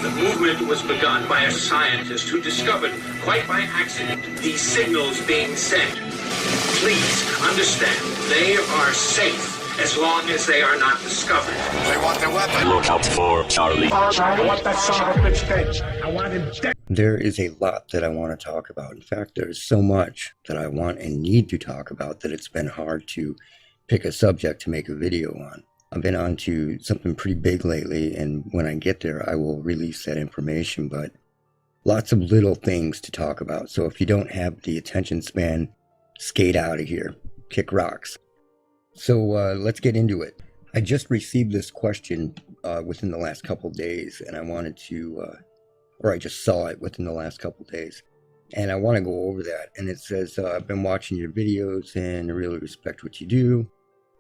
The movement was begun by a scientist who discovered, quite by accident, these signals being sent. Please understand, they are safe as long as they are not discovered. They want their weapon. Look out for Charlie. I want that son of a bitch dead. I want him dead. There is a lot that I want to talk about. In fact, there's so much that I want and need to talk about that it's been hard to pick a subject to make a video on. I've been on to something pretty big lately, and when I get there, I will release that information, but lots of little things to talk about. So if you don't have the attention span, skate out of here. Kick rocks. So let's get into it. I just received this question within the last couple of days, and I wanted to, or I just saw it within the last couple of days, and I want to go over that. And it says, I've been watching your videos and I really respect what you do.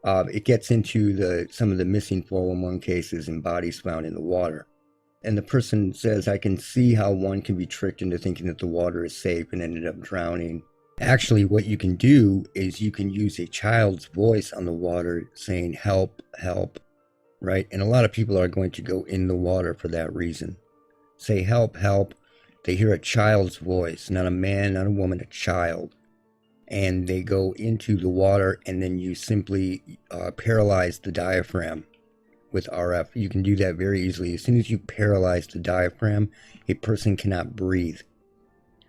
It gets into some of the missing 411 cases and bodies found in the water. And the person says, I can see how one can be tricked into thinking that the water is safe and ended up drowning. Actually, what you can do is you can use a child's voice on the water saying, help, help, right? And a lot of people are going to go in the water for that reason. Say, help, help. They hear a child's voice, not a man, not a woman, a child. And they go into the water, and then you simply paralyze the diaphragm with RF. You can do that very easily. As soon as you paralyze the diaphragm, a person cannot breathe.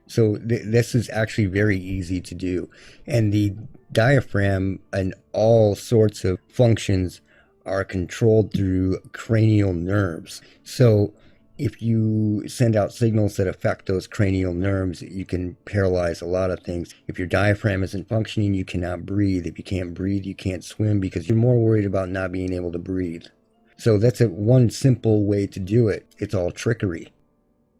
So this is actually very easy to do. And the diaphragm and all sorts of functions are controlled through cranial nerves. So if you send out signals that affect those cranial nerves, you can paralyze a lot of things. If your diaphragm isn't functioning, you cannot breathe. If you can't breathe, you can't swim because you're more worried about not being able to breathe. So that's one simple way to do it. It's all trickery.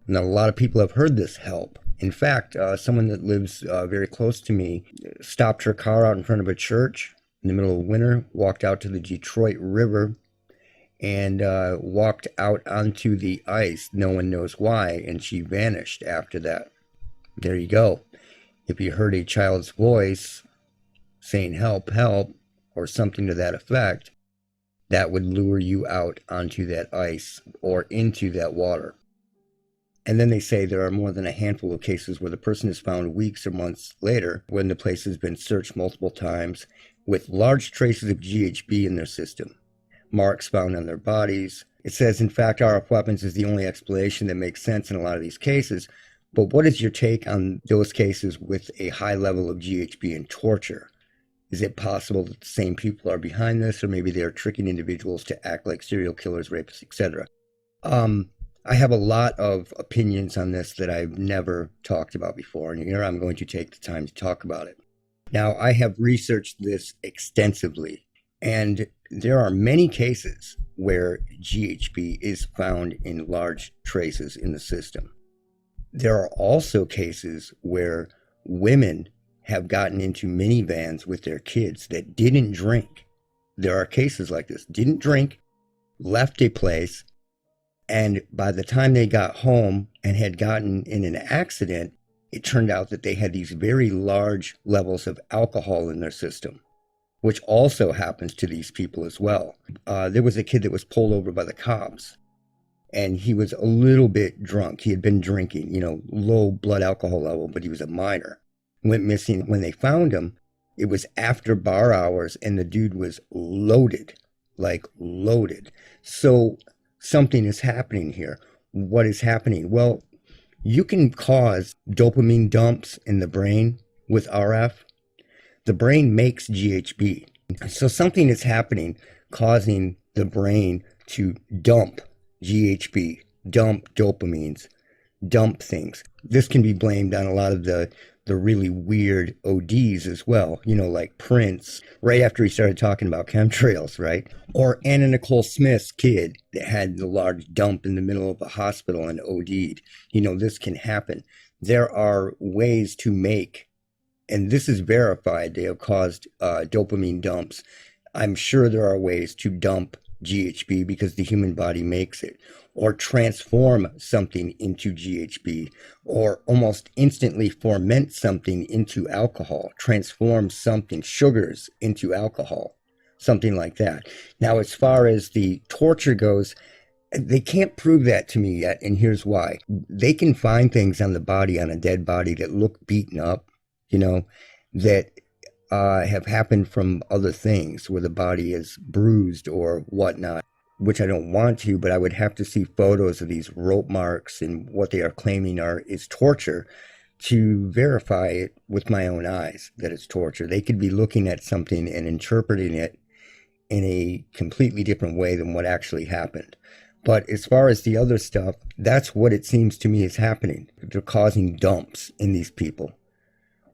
Now, a lot of people have heard this help. In fact, someone that lives very close to me stopped her car out in front of a church in the middle of winter, walked out to the Detroit River, and walked out onto the ice. No one knows why, and she vanished after that. There you go. If you heard a child's voice saying help, help, or something to that effect, that would lure you out onto that ice or into that water. And then they say there are more than a handful of cases where the person is found weeks or months later when the place has been searched multiple times with large traces of GHB in their system. Marks found on their bodies. It says, in fact, RF weapons is the only explanation that makes sense in a lot of these cases. But what is your take on those cases with a high level of GHB and torture? Is it possible that the same people are behind this, or maybe they are tricking individuals to act like serial killers, rapists, etc.? I have a lot of opinions on this that I've never talked about before, and here I'm going to take the time to talk about it. Now, I have researched this extensively, and there are many cases where GHB is found in large traces in the system. There are also cases where women have gotten into minivans with their kids that didn't drink. There are cases like this. Didn't drink, left a place, and by the time they got home and had gotten in an accident, it turned out that they had these very large levels of alcohol in their system, which also happens to these people as well. There was a kid that was pulled over by the cops, and he was a little bit drunk. He had been drinking, low blood alcohol level, but he was a minor. Went missing. When they found him, it was after bar hours, and the dude was loaded, like loaded. So something is happening here. What is happening? Well, you can cause dopamine dumps in the brain with RF. The brain makes GHB. So something is happening causing the brain to dump GHB, dump dopamines, dump things. This can be blamed on a lot of the really weird ODs as well, like Prince, right after he started talking about chemtrails, right? Or Anna Nicole Smith's kid that had the large dump in the middle of a hospital and OD'd. This can happen. There are ways to make, and this is verified, they have caused dopamine dumps. I'm sure there are ways to dump GHB because the human body makes it, or transform something into GHB, or almost instantly ferment something into alcohol, transform something, sugars into alcohol, something like that. Now, as far as the torture goes, They can't prove that to me yet, and here's why. They can find things on the body, on a dead body, that look beaten up, that have happened from other things where the body is bruised or whatnot, which I don't want to, but I would have to see photos of these rope marks and what they are claiming is torture to verify it with my own eyes that it's torture. They could be looking at something and interpreting it in a completely different way than what actually happened. But as far as the other stuff, that's what it seems to me is happening. They're causing dumps in these people,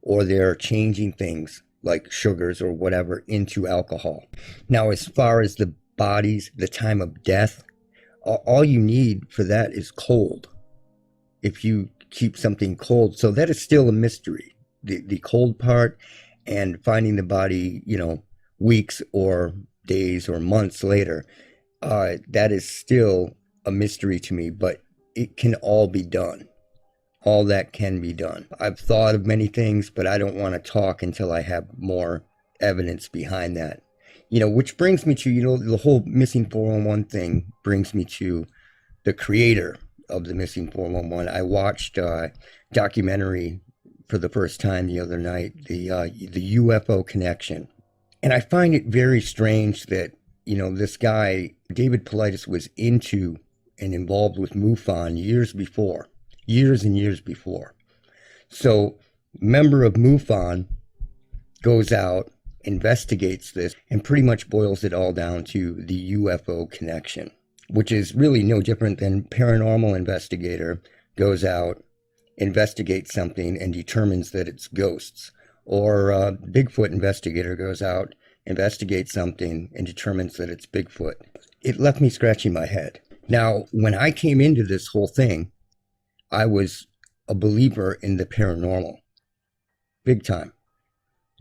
or they're changing things like sugars or whatever into alcohol. Now, as far as the bodies, the time of death, all you need for that is cold. If you keep something cold, so that is still a mystery. The cold part and finding the body, weeks or days or months later, that is still a mystery to me, but it can all be done. All that can be done. I've thought of many things, but I don't want to talk until I have more evidence behind that. Which brings me to, the whole missing 411 thing brings me to the creator of the missing 411. I watched a documentary for the first time the other night, the UFO Connection. And I find it very strange that, this guy, David Paulides, was into and involved with MUFON years and years before. So, member of MUFON goes out, investigates this, and pretty much boils it all down to the UFO Connection, which is really no different than paranormal investigator goes out, investigates something, and determines that it's ghosts. Or Bigfoot investigator goes out, investigates something, and determines that it's Bigfoot. It left me scratching my head. Now, when I came into this whole thing, I was a believer in the paranormal. Big time.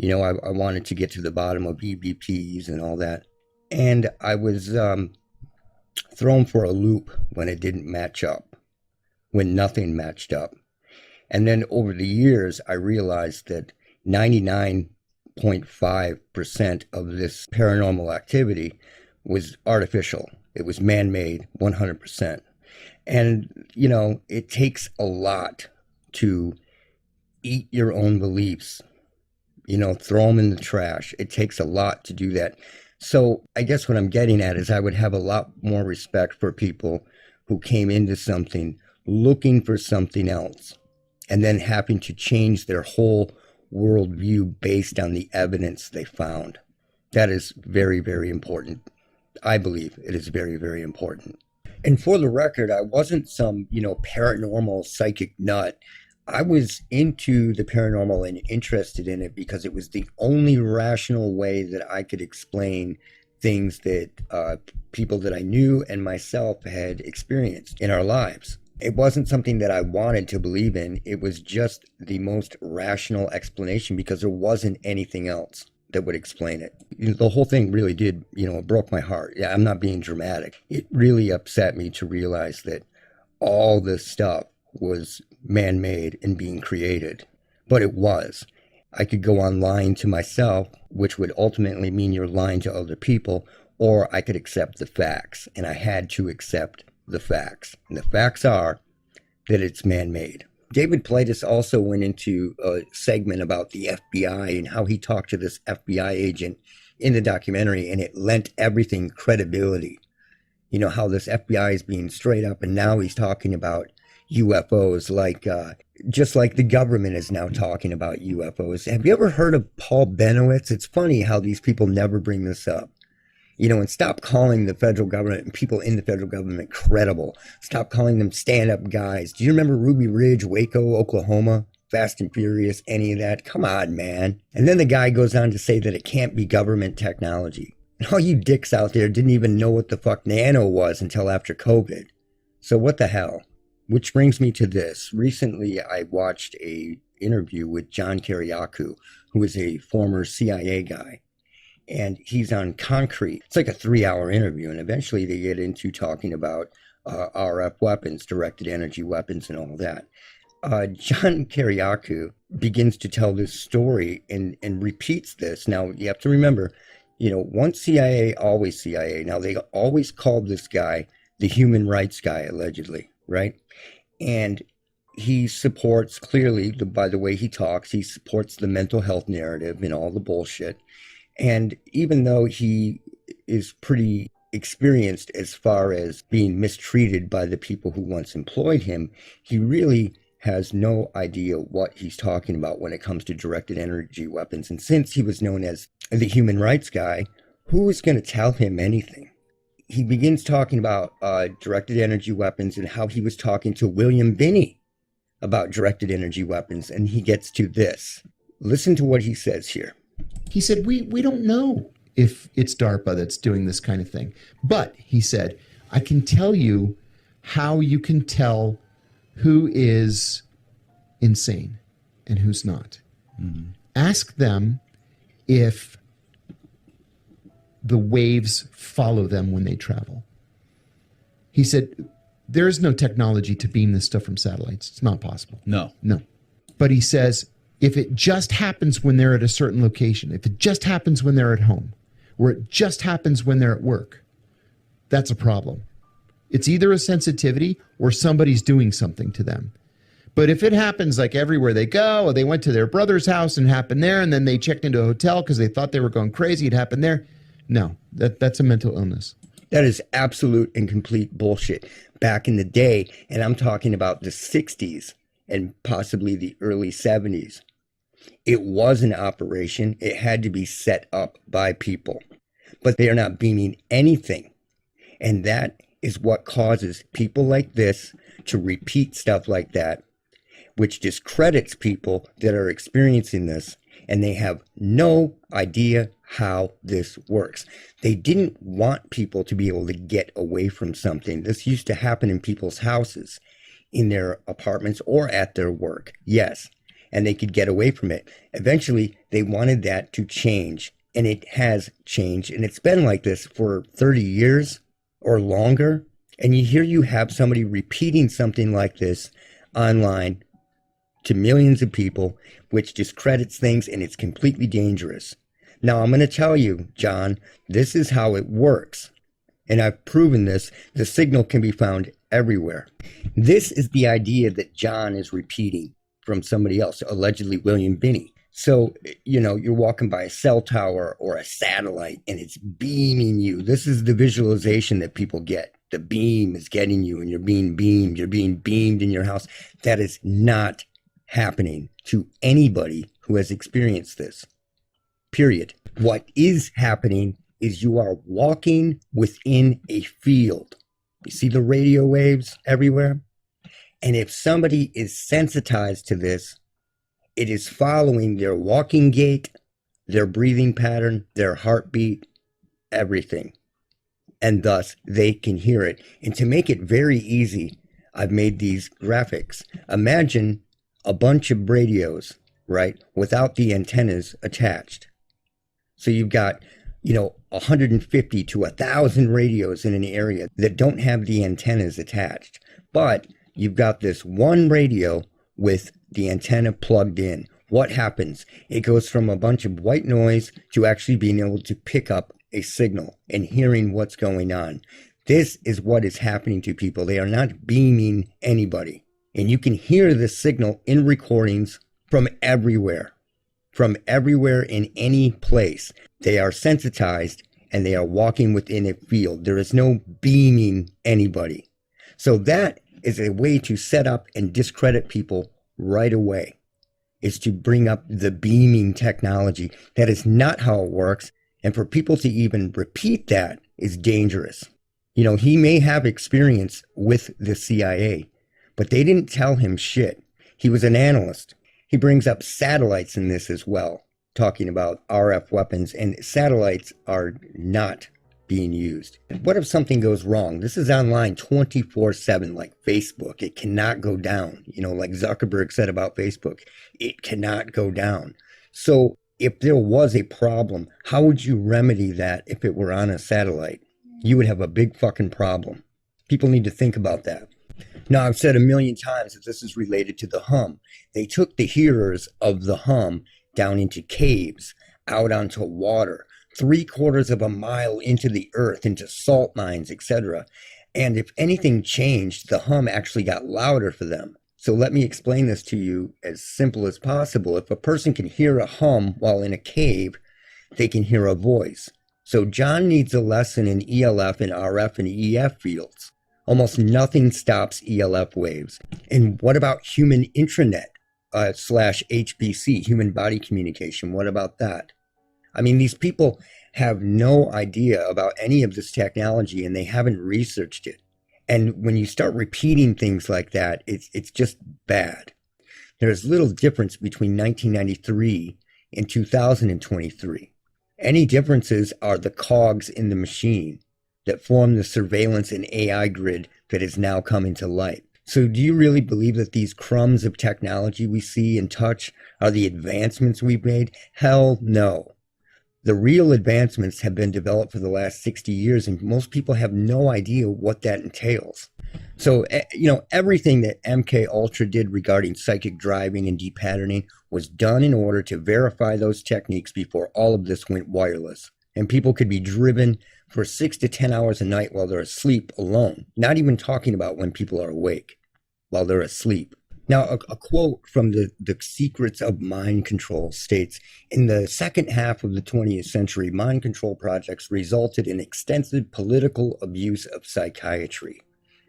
I wanted to get to the bottom of EVPs and all that. And I was thrown for a loop when it didn't match up, when nothing matched up. And then over the years, I realized that 99.5% of this paranormal activity was artificial. It was man-made, 100%. And, it takes a lot to eat your own beliefs, throw them in the trash. It takes a lot to do that. So I guess what I'm getting at is I would have a lot more respect for people who came into something looking for something else and then having to change their whole worldview based on the evidence they found. That is very, very important. I believe it is very, very important. And for the record, I wasn't some, paranormal psychic nut. I was into the paranormal and interested in it because it was the only rational way that I could explain things that people that I knew and myself had experienced in our lives. It wasn't something that I wanted to believe in. It was just the most rational explanation because there wasn't anything else that would explain it. The whole thing really did, it broke my heart. Yeah, I'm not being dramatic. It really upset me to realize that all this stuff was man-made and being created. But it was. I could go on lying to myself, which would ultimately mean you're lying to other people, or I could accept the facts. And I had to accept the facts. And the facts are that it's man-made. David Paulides also went into a segment about the FBI and how he talked to this FBI agent in the documentary, and it lent everything credibility. How this FBI is being straight up, and now he's talking about UFOs, just like the government is now talking about UFOs. Have you ever heard of Paul Bennewitz? It's funny how these people never bring this up. And stop calling the federal government and people in the federal government credible. Stop calling them stand-up guys. Do you remember Ruby Ridge, Waco, Oklahoma? Fast and Furious, any of that? Come on, man. And then the guy goes on to say that it can't be government technology. And all you dicks out there didn't even know what the fuck nano was until after COVID. So what the hell? Which brings me to this. Recently, I watched a interview with John Kiriakou, who is a former CIA guy. And he's on Koncrete. It's like a 3-hour interview. And eventually they get into talking about RF weapons, directed energy weapons, and all that. John Kiriakou begins to tell this story and repeats this. Now, you have to remember, once CIA, always CIA. Now, they always called this guy the human rights guy, allegedly, right? And he supports, clearly, by the way he talks, he supports the mental health narrative and all the bullshit. And even though he is pretty experienced as far as being mistreated by the people who once employed him, he really has no idea what he's talking about when it comes to directed energy weapons. And since he was known as the human rights guy, who is going to tell him anything? He begins talking about directed energy weapons and how he was talking to William Binney about directed energy weapons. And he gets to this. Listen to what he says here. He said, we don't know if it's DARPA that's doing this kind of thing. But, he said, I can tell you how you can tell who is insane and who's not. Mm-hmm. Ask them if the waves follow them when they travel. He said, there is no technology to beam this stuff from satellites. It's not possible. No. But he says, if it just happens when they're at a certain location, if it just happens when they're at home, or it just happens when they're at work, that's a problem. It's either a sensitivity or somebody's doing something to them. But if it happens like everywhere they go, or they went to their brother's house and it happened there, and then they checked into a hotel because they thought they were going crazy, it happened there. No, that's a mental illness. That is absolute and complete bullshit. Back in the day, and I'm talking about the 60s and possibly the early 70s, it was an operation. It had to be set up by people. But they are not beaming anything. And that is what causes people like this to repeat stuff like that, which discredits people that are experiencing this, and they have no idea how this works. They didn't want people to be able to get away from something. This used to happen in people's houses, in their apartments, or at their work. Yes, and they could get away from it. Eventually, they wanted that to change, and it has changed, and it's been like this for 30 years or longer. And you have somebody repeating something like this online to millions of people, which discredits things, and it's completely dangerous. Now, I'm going to tell you, John, this is how it works. And I've proven this. The signal can be found everywhere. This is the idea that John is repeating from somebody else, allegedly William Binney. So, you're walking by a cell tower or a satellite and it's beaming you. This is the visualization that people get. The beam is getting you and you're being beamed. You're being beamed in your house. That is not happening to anybody who has experienced this. Period. What is happening is you are walking within a field. You see the radio waves everywhere? And if somebody is sensitized to this, it is following their walking gait, their breathing pattern, their heartbeat, everything. And thus, they can hear it. And to make it very easy, I've made these graphics. Imagine a bunch of radios, right, without the antennas attached. So you've got, 150 to 1,000 radios in an area that don't have the antennas attached. But you've got this one radio with the antenna plugged in. What happens? It goes from a bunch of white noise to actually being able to pick up a signal and hearing what's going on. This is what is happening to people. They are not beaming anybody. And you can hear the signal in recordings from everywhere in any place. They are sensitized and they are walking within a field. There is no beaming anybody. So that is a way to set up and discredit people right away, is to bring up the beaming technology. That is not how it works. And for people to even repeat that is dangerous. He may have experience with the CIA, but they didn't tell him shit. He was an analyst. He brings up satellites in this as well, talking about RF weapons, and satellites are not being used. What if something goes wrong? This is online 24/7, like Facebook. It cannot go down. Like Zuckerberg said about Facebook, it cannot go down. So if there was a problem, how would you remedy that if it were on a satellite? You would have a big fucking problem. People need to think about that. Now, I've said a million times that this is related to the hum. They took the hearers of the hum down into caves, out onto water, 3/4 of a mile into the earth, into salt mines, etc. And if anything changed, the hum actually got louder for them. So let me explain this to you as simple as possible. If a person can hear a hum while in a cave, they can hear a voice. So John needs a lesson in ELF and RF and EF fields. Almost nothing stops ELF waves. And what about human intranet slash HBC, human body communication? What about that? I mean, these people have no idea about any of this technology and they haven't researched it. And when you start repeating things like that, it's just bad. There's little difference between 1993 and 2023. Any differences are the cogs in the machine that form the surveillance and AI grid that is now coming to light. So do you really believe that these crumbs of technology we see and touch are the advancements we've made? Hell no. The real advancements have been developed for the last 60 years, and most people have no idea what that entails. So, everything that MK Ultra did regarding psychic driving and depatterning was done in order to verify those techniques before all of this went wireless. And people could be driven for 6 to 10 hours a night while they're asleep alone, not even talking about when people are awake, while they're asleep. Now, a quote from the Secrets of Mind Control states, in the second half of the 20th century, mind control projects resulted in extensive political abuse of psychiatry.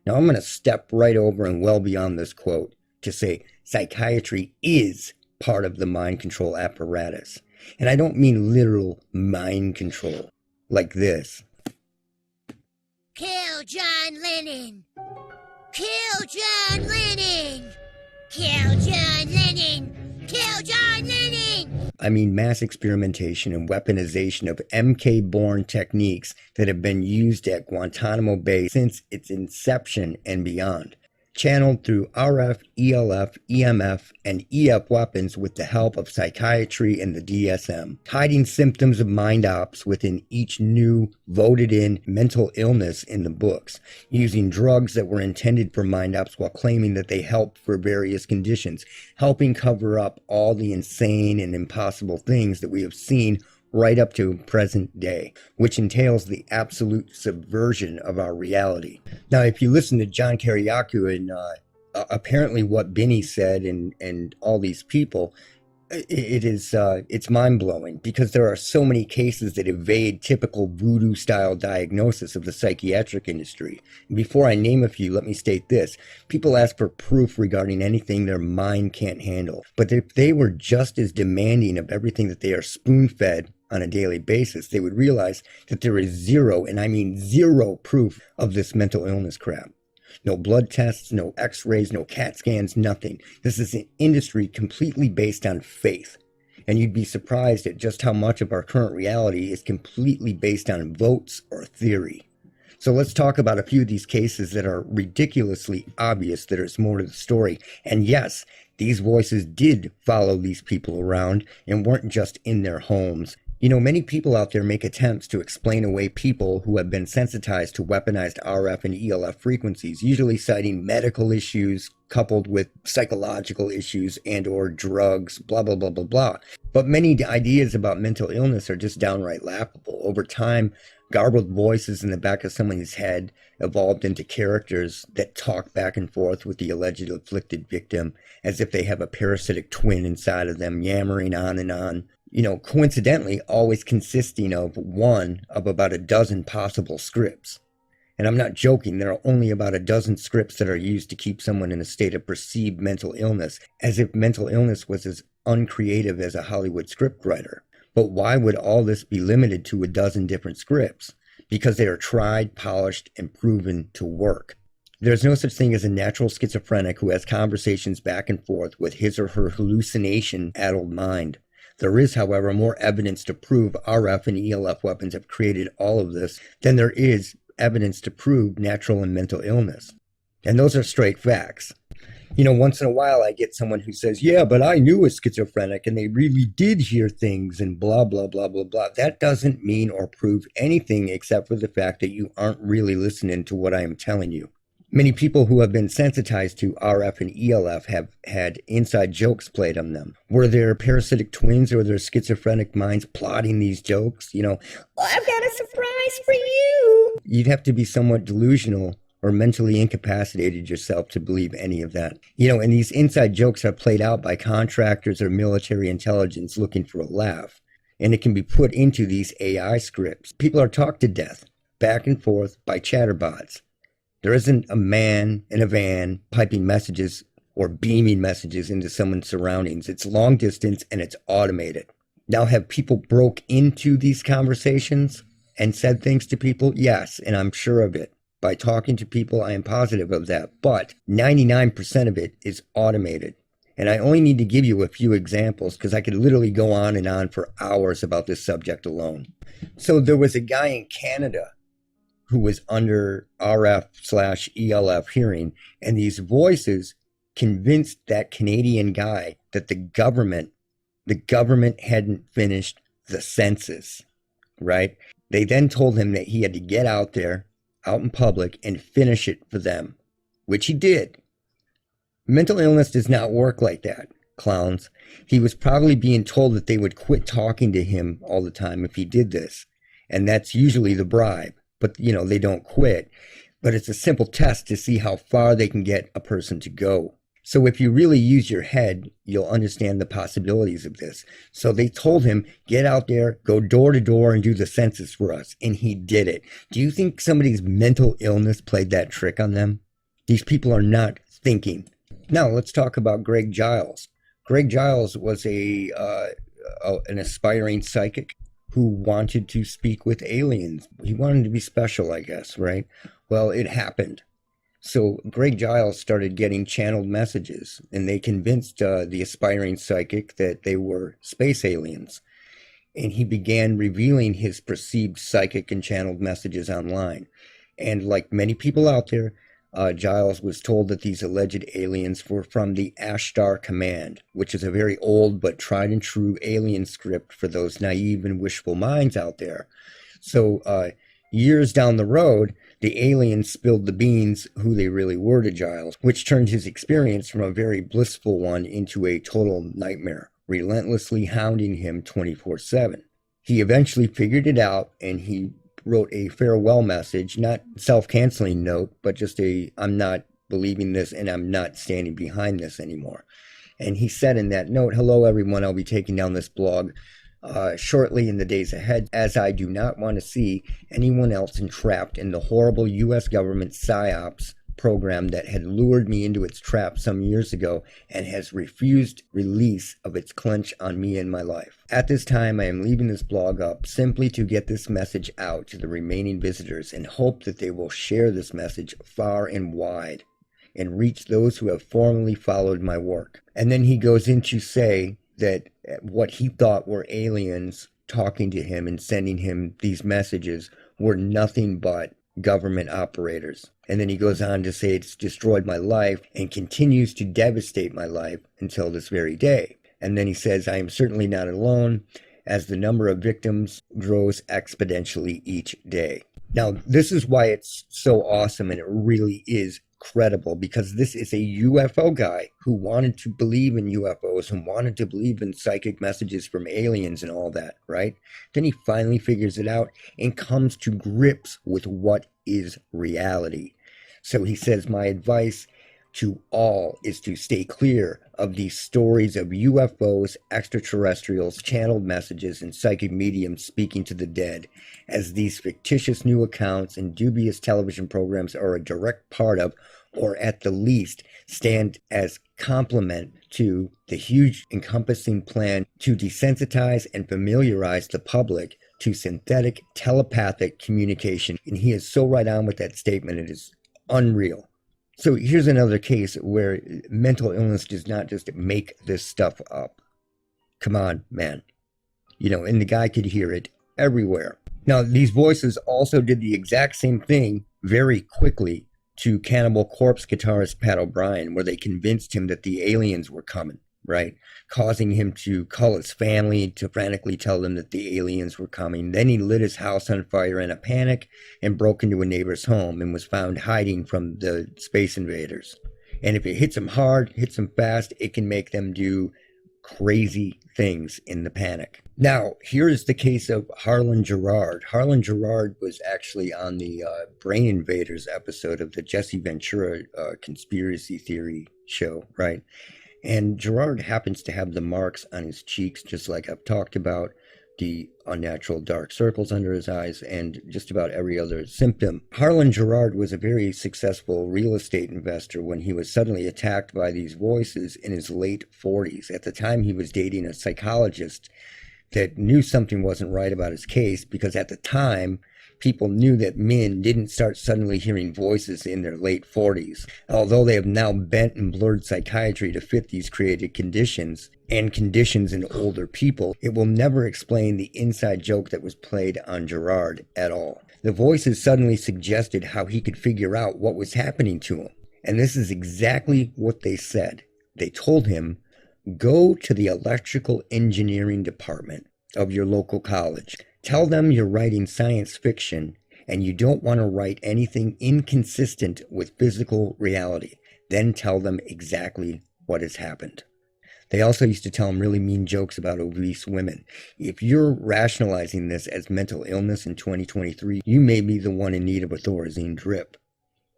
Now, I'm going to step right over and well beyond this quote to say psychiatry is part of the mind control apparatus. And I don't mean literal mind control like this. Kill John Lennon! Kill John Lennon! Kill John Lennon! Kill John Lennon! I mean mass experimentation and weaponization of MK-born techniques that have been used at Guantanamo Bay since its inception and beyond. Channeled through RF, ELF, EMF, and EF weapons with the help of psychiatry and the DSM, hiding symptoms of mind ops within each new voted-in mental illness in the books, using drugs that were intended for mind ops while claiming that they help for various conditions, helping cover up all the insane and impossible things that we have seen right up to present day, which entails the absolute subversion of our reality. Now, if you listen to John Kiriakou and apparently what Benny said and all these people, it's mind-blowing because there are so many cases that evade typical voodoo-style diagnosis of the psychiatric industry. And before I name a few, let me state this. People ask for proof regarding anything their mind can't handle. But if they were just as demanding of everything that they are spoon-fed on a daily basis, they would realize that there is zero, and I mean zero, proof of this mental illness crap. No blood tests, no x-rays, no CAT scans, nothing. This is an industry completely based on faith. And you'd be surprised at just how much of our current reality is completely based on votes or theory. So let's talk about a few of these cases that are ridiculously obvious that there's more to the story. And yes, these voices did follow these people around and weren't just in their homes. You know, many people out there make attempts to explain away people who have been sensitized to weaponized RF and ELF frequencies, usually citing medical issues coupled with psychological issues and or drugs, blah, blah, blah, blah, blah. But many ideas about mental illness are just downright laughable. Over time, garbled voices in the back of someone's head evolved into characters that talk back and forth with the alleged afflicted victim as if they have a parasitic twin inside of them, yammering on and on. You know, coincidentally, always consisting of one of about a dozen possible scripts. And I'm not joking, there are only about a dozen scripts that are used to keep someone in a state of perceived mental illness, as if mental illness was as uncreative as a Hollywood scriptwriter. But why would all this be limited to a dozen different scripts? Because they are tried, polished, and proven to work. There's no such thing as a natural schizophrenic who has conversations back and forth with his or her hallucination-addled mind. There is, however, more evidence to prove RF and ELF weapons have created all of this than there is evidence to prove natural and mental illness. And those are straight facts. You know, once in a while I get someone who says, yeah, but I knew a schizophrenic and they really did hear things and blah, blah, blah, blah, blah. That doesn't mean or prove anything except for the fact that you aren't really listening to what I am telling you. Many people who have been sensitized to RF and ELF have had inside jokes played on them. Were there parasitic twins or their schizophrenic minds plotting these jokes? You know, well, I've got a surprise for you. You'd have to be somewhat delusional or mentally incapacitated yourself to believe any of that. And these inside jokes are played out by contractors or military intelligence looking for a laugh. And it can be put into these AI scripts. People are talked to death, back and forth, by chatterbots. There isn't a man in a van piping messages or beaming messages into someone's surroundings. It's long distance and it's automated. Now, have people broke into these conversations and said things to people? Yes, and I'm sure of it. By talking to people, I am positive of that. But 99% of it is automated. And I only need to give you a few examples because I could literally go on and on for hours about this subject alone. So there was a guy in Canada who was under RF/ELF hearing, and these voices convinced that Canadian guy that the government hadn't finished the census, right? They then told him that he had to get out there, out in public, and finish it for them, which he did. Mental illness does not work like that, clowns. He was probably being told that they would quit talking to him all the time if he did this. And that's usually the bribe. But, they don't quit. But it's a simple test to see how far they can get a person to go. So if you really use your head, you'll understand the possibilities of this. So they told him, get out there, go door to door and do the census for us. And he did it. Do you think somebody's mental illness played that trick on them? These people are not thinking. Now, let's talk about Greg Giles. Greg Giles was an aspiring psychic who wanted to speak with aliens. He wanted to be special, I guess, right? Well, it happened. So Greg Giles started getting channeled messages, and they convinced the aspiring psychic that they were space aliens. And he began revealing his perceived psychic and channeled messages online. And like many people out there, Giles was told that these alleged aliens were from the Ashtar Command, which is a very old but tried and true alien script for those naive and wishful minds out there. So years down the road, the aliens spilled the beans who they really were to Giles, which turned his experience from a very blissful one into a total nightmare, relentlessly hounding him 24/7. He eventually figured it out, and he wrote a farewell message, not self-canceling note, but just I'm not believing this and I'm not standing behind this anymore. And he said in that note, hello everyone, I'll be taking down this blog shortly in the days ahead, as I do not want to see anyone else entrapped in the horrible U.S. government PSYOPs program that had lured me into its trap some years ago and has refused release of its clench on me and my life. At this time, I am leaving this blog up simply to get this message out to the remaining visitors and hope that they will share this message far and wide and reach those who have formerly followed my work. And then he goes in to say that what he thought were aliens talking to him and sending him these messages were nothing but government operators. And then he goes on to say it's destroyed my life and continues to devastate my life until this very day. And then he says, I am certainly not alone, as the number of victims grows exponentially each day. Now, this is why it's so awesome, and it really is credible, because this is a UFO guy who wanted to believe in UFOs and wanted to believe in psychic messages from aliens and all that, right? Then he finally figures it out and comes to grips with what is reality. So he says, my advice to all is to stay clear of these stories of UFOs, extraterrestrials, channeled messages, and psychic mediums speaking to the dead, as these fictitious new accounts and dubious television programs are a direct part of, or at the least stand as complement to, the huge encompassing plan to desensitize and familiarize the public to synthetic telepathic communication. And he is so right on with that statement. It is unreal. So here's another case where mental illness does not just make this stuff up. Come on, man. And the guy could hear it everywhere. Now, these voices also did the exact same thing very quickly to Cannibal Corpse guitarist Pat O'Brien, where they convinced him that the aliens were coming, right? Causing him to call his family to frantically tell them that the aliens were coming. Then he lit his house on fire in a panic and broke into a neighbor's home and was found hiding from the space invaders. And if it hits them hard, hits them fast, it can make them do crazy things in the panic. Now, here's the case of Harlan Gerard. Harlan Gerard was actually on the Brain Invaders episode of the Jesse Ventura conspiracy theory show, right? And Gerard happens to have the marks on his cheeks, just like I've talked about, the unnatural dark circles under his eyes, and just about every other symptom. Harlan Gerard was a very successful real estate investor when he was suddenly attacked by these voices in his late 40s. At the time, he was dating a psychologist that knew something wasn't right about his case, because at the time, people knew that men didn't start suddenly hearing voices in their late 40s. Although they have now bent and blurred psychiatry to fit these created conditions and conditions in older people, it will never explain the inside joke that was played on Gerard at all. The voices suddenly suggested how he could figure out what was happening to him. And this is exactly what they said. They told him, go to the electrical engineering department of your local college. Tell them you're writing science fiction and you don't want to write anything inconsistent with physical reality. Then tell them exactly what has happened. They also used to tell him really mean jokes about obese women. If you're rationalizing this as mental illness in 2023, you may be the one in need of a Thorazine drip.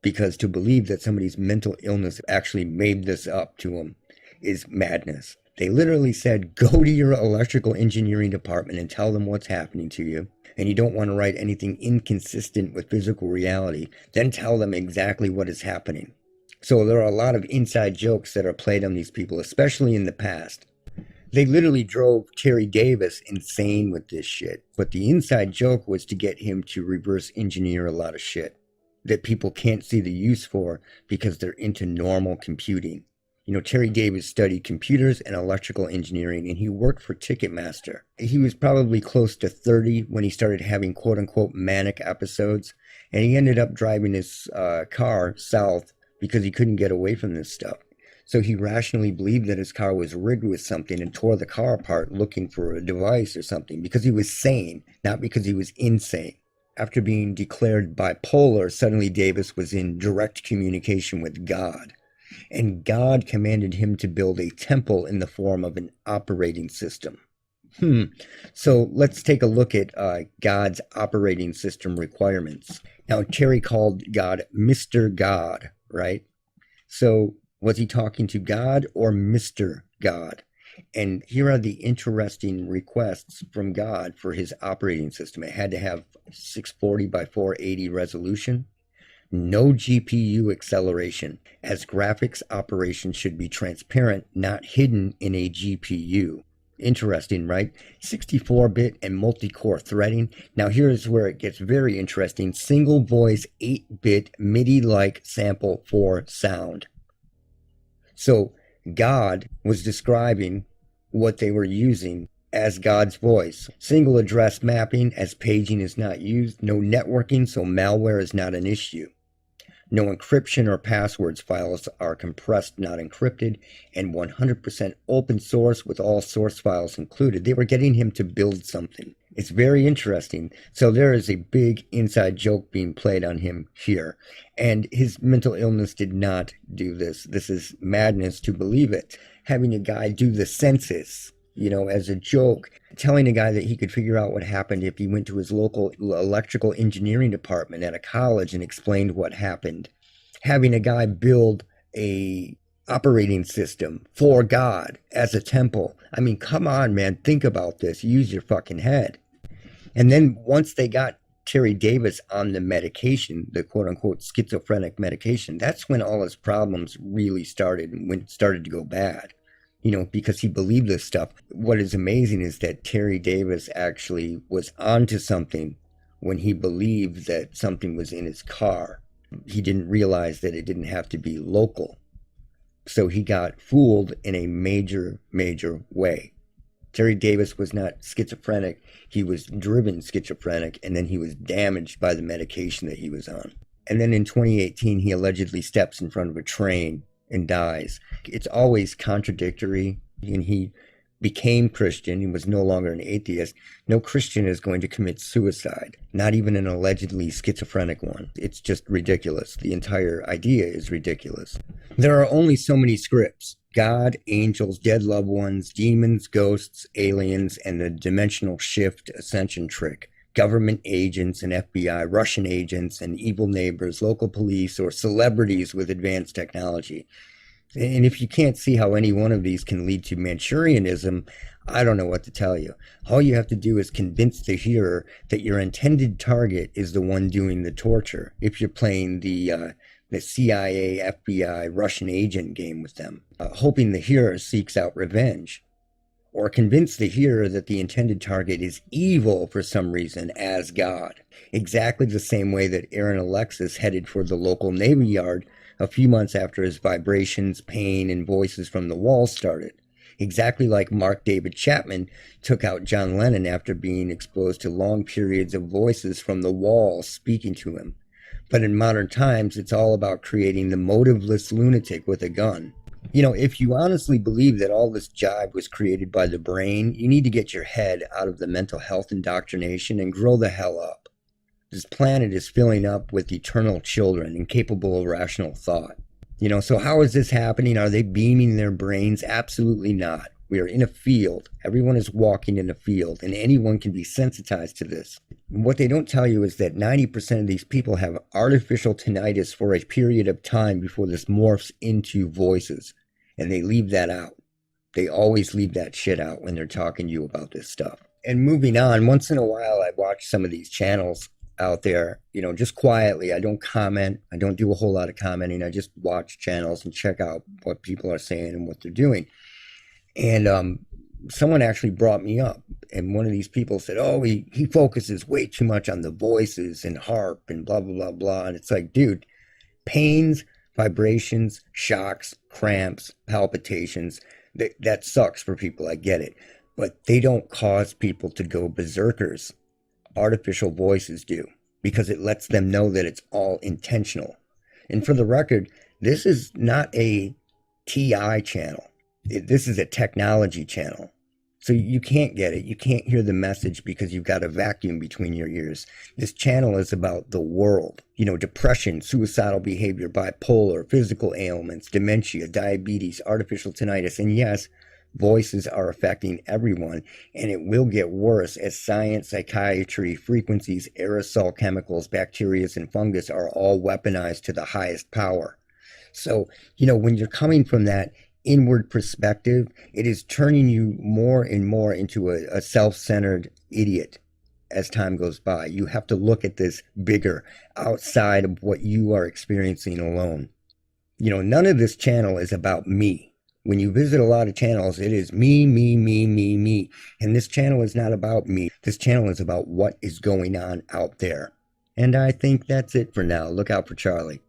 Because to believe that somebody's mental illness actually made this up to them is madness. They literally said, go to your electrical engineering department and tell them what's happening to you. And you don't want to write anything inconsistent with physical reality. Then tell them exactly what is happening. So there are a lot of inside jokes that are played on these people, especially in the past. They literally drove Terry Davis insane with this shit. But the inside joke was to get him to reverse engineer a lot of shit that people can't see the use for because they're into normal computing. You know, Terry Davis studied computers and electrical engineering, and he worked for Ticketmaster. He was probably close to 30 when he started having quote-unquote manic episodes, and he ended up driving his car south because he couldn't get away from this stuff. So he rationally believed that his car was rigged with something and tore the car apart looking for a device or something because he was sane, not because he was insane. After being declared bipolar, suddenly Davis was in direct communication with God. And God commanded him to build a temple in the form of an operating system. So let's take a look at God's operating system requirements. Now, Terry called God Mr. God, right? So was he talking to God or Mr. God? And here are the interesting requests from God for his operating system. It had to have 640 by 480 resolution. No GPU acceleration, as graphics operation should be transparent, not hidden in a GPU. Interesting, right? 64-bit and multi-core threading. Now here's where it gets very interesting. Single voice 8-bit MIDI-like sample for sound. So God was describing what they were using as God's voice. Single address mapping, as paging is not used. No networking, so malware is not an issue. No encryption or passwords. Files are compressed, not encrypted, and 100% open source with all source files included. They were getting him to build something. It's very interesting. So there is a big inside joke being played on him here. And his mental illness did not do this. This is madness to believe it. Having a guy do the census, you know, as a joke, telling a guy that he could figure out what happened if he went to his local electrical engineering department at a college and explained what happened. Having a guy build a operating system for God as a temple. I mean, come on, man, think about this. Use your fucking head. And then once they got Terry Davis on the medication, the quote-unquote schizophrenic medication, that's when all his problems really started and when it started to go bad. You know, because he believed this stuff. What is amazing is that Terry Davis actually was onto something when he believed that something was in his car. He didn't realize that it didn't have to be local. So he got fooled in a major, major way. Terry Davis was not schizophrenic. He was driven schizophrenic, and then he was damaged by the medication that he was on. And then in 2018, he allegedly steps in front of a train and dies. It's always contradictory, and he became Christian and was no longer an atheist, no Christian is going to commit suicide, not even an allegedly schizophrenic one. It's just ridiculous. The entire idea is ridiculous. There are only so many scripts. God, angels, dead loved ones, demons, ghosts, aliens, and the dimensional shift ascension trick. Government agents and FBI, Russian agents and evil neighbors, local police, or celebrities with advanced technology. And if you can't see how any one of these can lead to Manchurianism, I don't know what to tell you. All you have to do is convince the hearer that your intended target is the one doing the torture, if you're playing the CIA, FBI, Russian agent game with them, hoping the hearer seeks out revenge. Or convince the hearer that the intended target is evil for some reason, as God. Exactly the same way that Aaron Alexis headed for the local Navy Yard a few months after his vibrations, pain, and voices from the wall started. Exactly like Mark David Chapman took out John Lennon after being exposed to long periods of voices from the wall speaking to him. But in modern times, it's all about creating the motiveless lunatic with a gun. You know, if you honestly believe that all this jive was created by the brain, you need to get your head out of the mental health indoctrination and grow the hell up. This planet is filling up with eternal children incapable of rational thought. You know, so how is this happening? Are they beaming their brains? Absolutely not. We are in a field. Everyone is walking in a field, and anyone can be sensitized to this. What they don't tell you is that 90% of these people have artificial tinnitus for a period of time before this morphs into voices, and they leave that out. They always leave that shit out when they're talking to you about this stuff. And moving on, once in a while I watch some of these channels out there, you know, just quietly. I don't comment. I don't do a whole lot of commenting. I just watch channels and check out what people are saying and what they're doing. And someone actually brought me up, and one of these people said, oh, he focuses way too much on the voices and harp and blah, blah, blah, blah. And it's like, dude, pains, vibrations, shocks, cramps, palpitations, that sucks for people. I get it. But they don't cause people to go berserkers. Artificial voices do, because it lets them know that it's all intentional. And for the record, this is not a TI channel. This is a technology channel. So you can't get it. You can't hear the message because you've got a vacuum between your ears. This channel is about the world. You know, depression, suicidal behavior, bipolar, physical ailments, dementia, diabetes, artificial tinnitus. And yes, voices are affecting everyone, and it will get worse as science, psychiatry, frequencies, aerosol chemicals, bacteria, and fungus are all weaponized to the highest power. So, you know, when you're coming from that inward perspective, it is turning you more and more into a self-centered idiot as time goes by. You have to look at this bigger, outside of what you are experiencing alone. You know, none of this channel is about me. When you visit a lot of channels, it is me, me, me, me, me. And this channel is not about me. This channel is about what is going on out there. And I think that's it for now. Look out for Charlie.